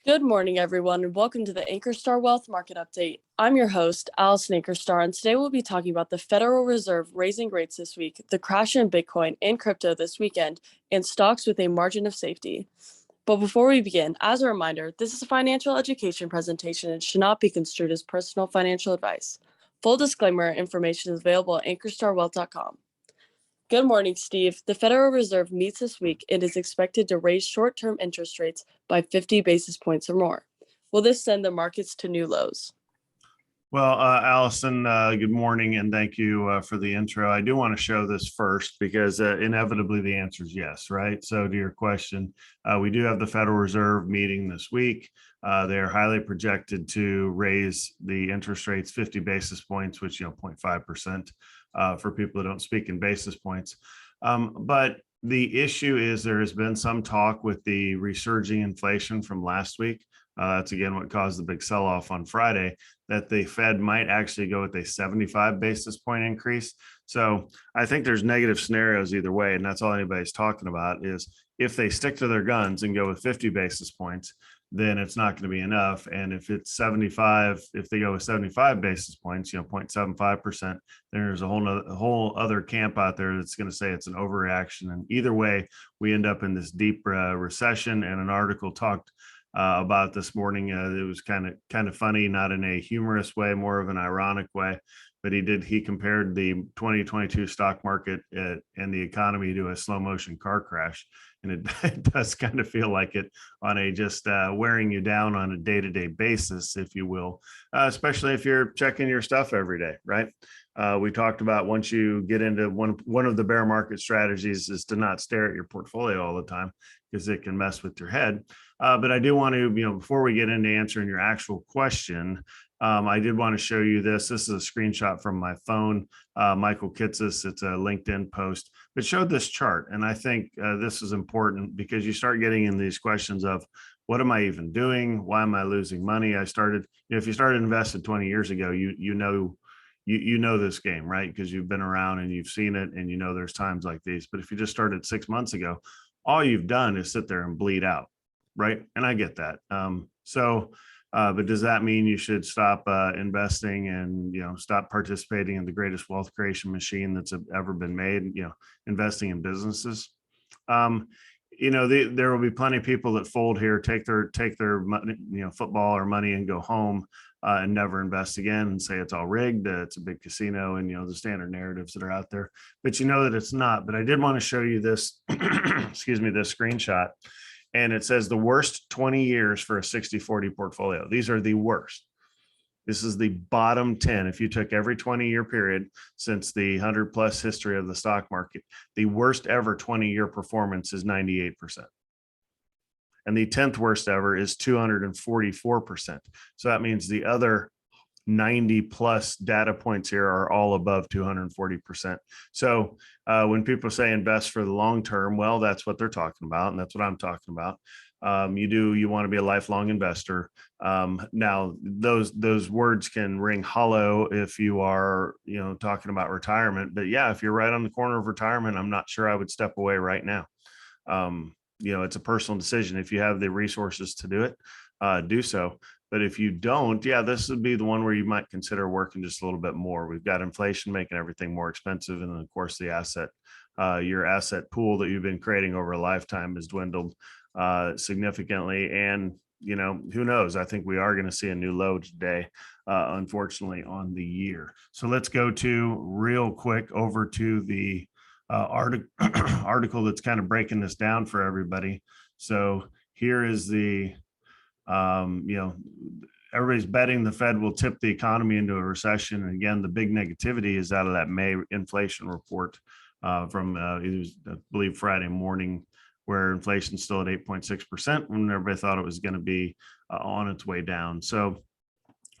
Good morning, everyone, and welcome to the Ankerstar Wealth Market Update. I'm your host, Allison Ankerstar, and today we'll be talking about the Federal Reserve raising rates this week, the crash in Bitcoin and crypto this weekend, and stocks with a margin of safety. But before we begin, as a reminder, this is a financial education presentation and should not be construed as personal financial advice. Full disclaimer information is available at ankerstarwealth.com. Good morning, Steve. The Federal Reserve meets this week and is expected to raise short-term interest rates by 50 basis points or more. Will this send the markets to new lows? Well, Allison, good morning, and thank you for the intro. I do want to show this first because inevitably the answer is yes, right? So to your question, we do have the Federal Reserve meeting this week. They're highly projected to raise the interest rates 50 basis points, which, 0.5% for people that don't speak in basis points. But the issue is there has been some talk with the resurging inflation from last week. That's again what caused the big sell-off on Friday, that the Fed might actually go with a 75 basis point increase. So I think there's negative scenarios either way, and that's all anybody's talking about is if they stick to their guns and go with 50 basis points, then it's not going to be enough. And if it's 75, if they go with 75 basis points, 0.75%, then there's a whole other camp out there that's going to say it's an overreaction. And either way, we end up in this deep recession. And an article talked about this morning. It was kind of funny, not in a humorous way, more of an ironic way. But he compared the 2022 stock market and the economy to a slow motion car crash. And it does kind of feel like it on a just wearing you down on a day-to-day basis, if you will, especially if you're checking your stuff every day, right? We talked about once you get into one of the bear market strategies is to not stare at your portfolio all the time because it can mess with your head. But I do want to, before we get into answering your actual question, I did want to show you this. This is a screenshot from my phone. Michael Kitsis, it's a LinkedIn post, but showed this chart. And I think this is important because you start getting in these questions of what am I even doing? Why am I losing money? I started, if you started investing 20 years ago, you know this game, right? Because you've been around and you've seen it and there's times like these. But if you just started 6 months ago, all you've done is sit there and bleed out, right? And I get that. But does that mean you should stop investing and stop participating in the greatest wealth creation machine that's ever been made? Investing in businesses. There will be plenty of people that fold here, take their money, football or money, and go home and never invest again and say it's all rigged. It's a big casino, and the standard narratives that are out there. But that it's not. But I did want to show you this. Excuse me, this screenshot. And it says the worst 20 years for a 60-40 portfolio. These are the worst. This is the bottom 10. If you took every 20-year period since the 100+ history of the stock market, the worst ever 20-year performance is 98%. And the 10th worst ever is 244%. So that means the other 90+ data points here are all above 240%. So when people say invest for the long term, well, that's what they're talking about, and that's what I'm talking about. You want to be a lifelong investor. Now those words can ring hollow if you are talking about retirement, but yeah, if you're right on the corner of retirement, I'm not sure I would step away right now. It's a personal decision. If you have the resources to do it, do so. But if you don't, yeah, this would be the one where you might consider working just a little bit more. We've got inflation making everything more expensive. And then, of course, your asset pool that you've been creating over a lifetime has dwindled significantly. And, who knows? I think we are going to see a new low today, unfortunately, on the year. So let's go real quick over to the article that's kind of breaking this down for everybody. So here is the everybody's betting the Fed will tip the economy into a recession. And again, the big negativity is out of that May inflation report from it was, I believe, Friday morning, where inflation's still at 8.6% when everybody thought it was going to be on its way down. So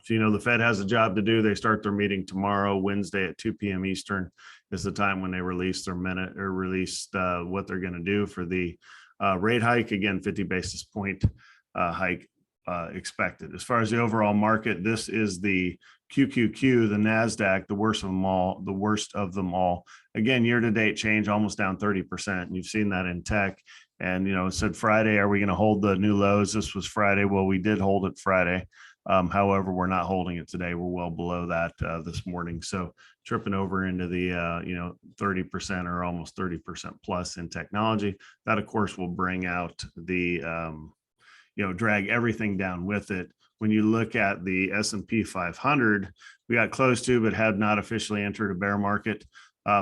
the Fed has a job to do. They start their meeting tomorrow, Wednesday at 2 p.m. Eastern is the time when they release their minute or release what they're going to do for the rate hike. Again, 50 basis point hike expected. As far as the overall market, this is the QQQ, the NASDAQ, the worst of them all. Again, year-to-date change almost down 30%. And you've seen that in tech. And, it said Friday, are we going to hold the new lows? This was Friday. Well, we did hold it Friday. However, we're not holding it today. We're well below that this morning. So tripping over into the, 30% or almost 30% plus in technology. That, of course, will bring out the, drag everything down with it. When you look at the S&P 500, we got close to, but had not officially entered a bear market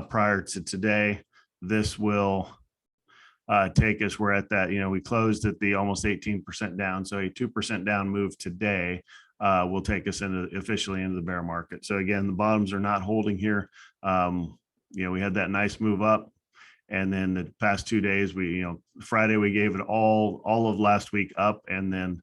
prior to today. This will take us, we're at that, we closed at the almost 18% down. So a 2% down move today will take us officially into the bear market. So again, the bottoms are not holding here. We had that nice move up. And then the past 2 days, Friday, we gave it all of last week up, and then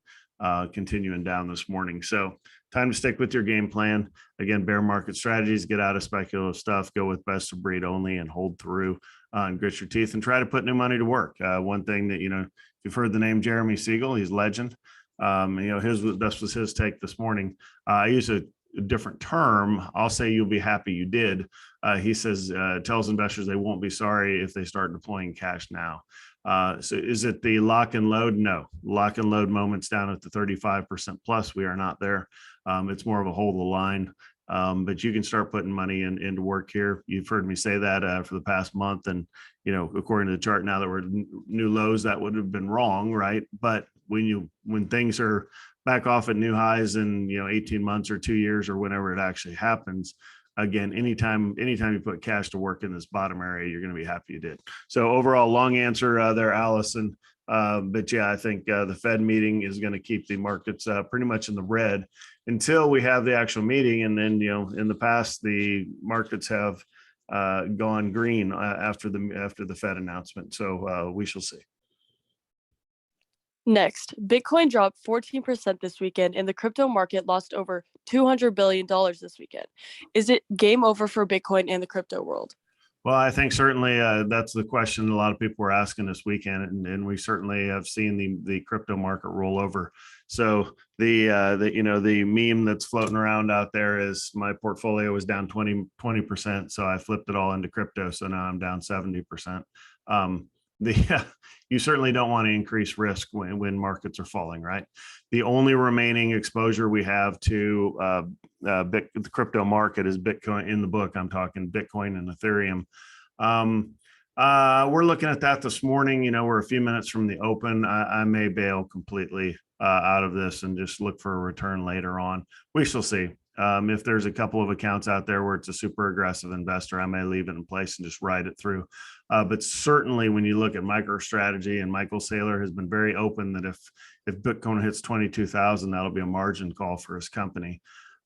continuing down this morning. So time to stick with your game plan. Again, bear market strategies, get out of speculative stuff, go with best of breed only, and hold through and grit your teeth and try to put new money to work. One thing that, if you've heard the name Jeremy Siegel, he's legend. This was his take this morning. I use a different term. I'll say you'll be happy you did. He says, tells investors they won't be sorry if they start deploying cash now. So is it the lock and load? No. Lock and load moments down at the 35% plus. We are not there. It's more of a hold the line. But you can start putting money into work here. You've heard me say that for the past month. And, according to the chart now that we're new lows, that would have been wrong, right? But when things are back off at new highs in 18 months or 2 years or whenever it actually happens, again, anytime you put cash to work in this bottom area, you're going to be happy you did. So overall, long answer there, Allison. But yeah, I think the Fed meeting is going to keep the markets pretty much in the red until we have the actual meeting. And then, in the past, the markets have gone green after the Fed announcement. So we shall see. Next, Bitcoin dropped 14% this weekend, and the crypto market lost over $200 billion this weekend. Is it game over for Bitcoin and the crypto world? Well, I think certainly that's the question a lot of people were asking this weekend, and we certainly have seen the crypto market roll over. So the meme that's floating around out there is my portfolio was down 20%, so I flipped it all into crypto. So now I'm down 70%. You certainly don't want to increase risk when markets are falling, right? The only remaining exposure we have to the crypto market is Bitcoin. In the book, I'm talking Bitcoin and Ethereum. We're looking at that this morning. We're a few minutes from the open. I may bail completely out of this and just look for a return later on. We shall see. If there's a couple of accounts out there where it's a super aggressive investor, I may leave it in place and just ride it through. But certainly when you look at MicroStrategy, and Michael Saylor has been very open that if Bitcoin hits 22,000, that'll be a margin call for his company.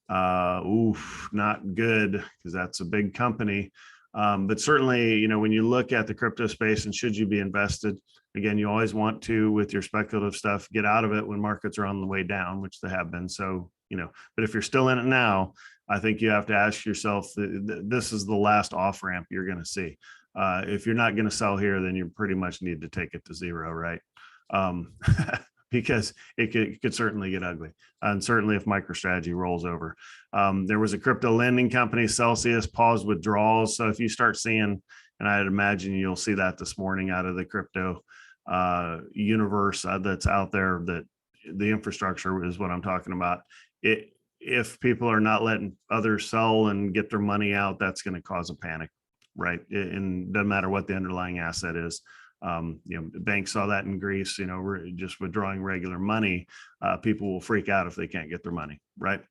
Not good, because that's a big company. But certainly, when you look at the crypto space and should you be invested, again, you always want to, with your speculative stuff, get out of it when markets are on the way down, which they have been. So, but if you're still in it now, I think you have to ask yourself, this is the last off ramp you're going to see. If you're not going to sell here, then you pretty much need to take it to zero, right? Because it could certainly get ugly. And certainly if MicroStrategy rolls over. There was a crypto lending company, Celsius, paused withdrawals. So if you start seeing, and I'd imagine you'll see that this morning out of the crypto universe that's out there, that the infrastructure is what I'm talking about. If people are not letting others sell and get their money out, that's going to cause a panic, right? And doesn't matter what the underlying asset is. The banks saw that in Greece, just withdrawing regular money. People will freak out if they can't get their money, right?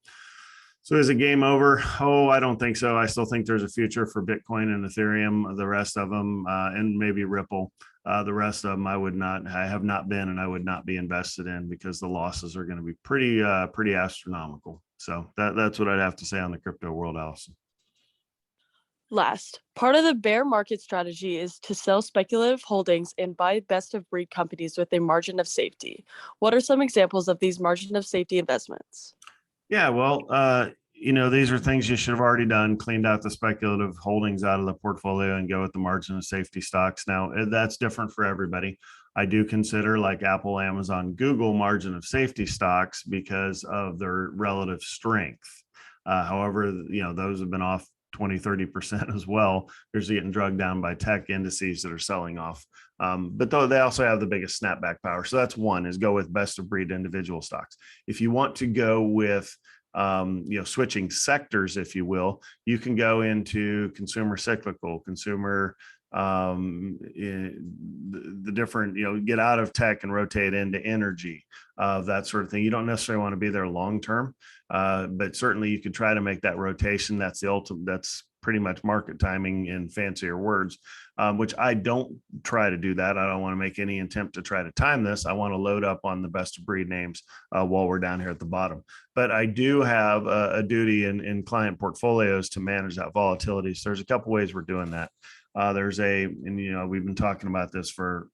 So is it game over? Oh, I don't think so. I still think there's a future for Bitcoin and Ethereum, the rest of them, and maybe Ripple. The rest of them, I have not been, and I would not be invested in, because the losses are going to be pretty astronomical. So that's what I'd have to say on the crypto world, Allison. Last, part of the bear market strategy is to sell speculative holdings and buy best of breed companies with a margin of safety. What are some examples of these margin of safety investments? Yeah, well, these are things you should have already done, cleaned out the speculative holdings out of the portfolio and go with the margin of safety stocks. Now, that's different for everybody. I do consider, like Apple, Amazon, Google, margin of safety stocks because of their relative strength. However, those have been off 20-30% as well. They're getting drugged down by tech indices that are selling off. But though they also have the biggest snapback power. So that's one, is go with best of breed individual stocks. If you want to go with switching sectors, if you will, you can go into consumer cyclical, consumer, the different, get out of tech and rotate into energy, that sort of thing. You don't necessarily want to be there long term, but certainly you could try to make that rotation. That's the ultimate, that's pretty much market timing in fancier words, which I don't try to do that. I don't want to make any attempt to try to time this. I want to load up on the best of breed names while we're down here at the bottom. But I do have a duty in client portfolios to manage that volatility. So there's a couple ways we're doing that. We've been talking about this for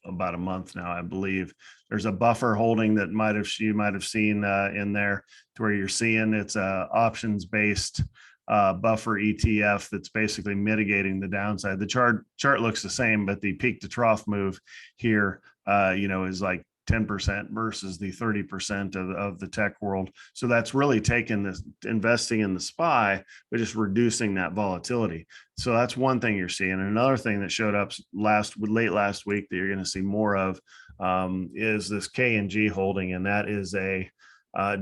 about a month now, I believe. There's a buffer holding that you might have seen in there, to where you're seeing it's a options based buffer ETF that's basically mitigating the downside. The chart looks the same, but the peak to trough move here, is like 10% versus the 30% of the tech world. So that's really taking this, investing in the SPY, but just reducing that volatility. So that's one thing you're seeing. And another thing that showed up late last week that you're going to see more of is this K&G holding, and that is a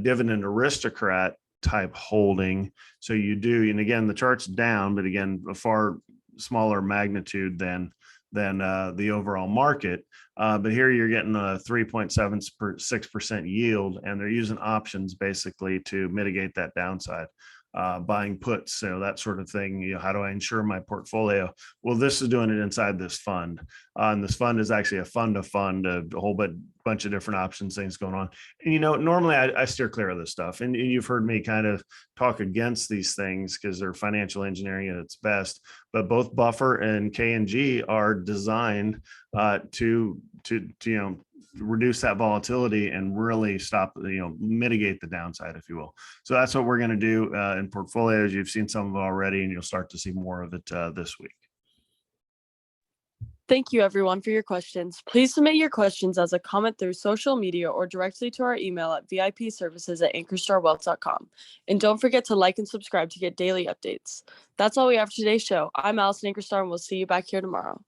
dividend aristocrat type holding. So you do, and again, the chart's down, but again, a far smaller magnitude than the overall market. But here you're getting a 3.76% yield, and they're using options basically to mitigate that downside, buying puts, so that sort of thing. How do I insure my portfolio? Well, this is doing it inside this fund. And this fund is actually a fund of fund, a whole bunch of different options, things going on. And, normally I steer clear of this stuff. And you've heard me kind of talk against these things because they're financial engineering at its best. But both Buffer and K&G are designed to reduce that volatility and really stop, mitigate the downside, if you will. So that's what we're going to do in portfolios. You've seen some of it already, and you'll start to see more of it this week. Thank you, everyone, for your questions. Please submit your questions as a comment through social media or directly to our email at vipservices@ankerstarwealth.com. And don't forget to like and subscribe to get daily updates. That's all we have for today's show. I'm Allison Ankerstar, and we'll see you back here tomorrow.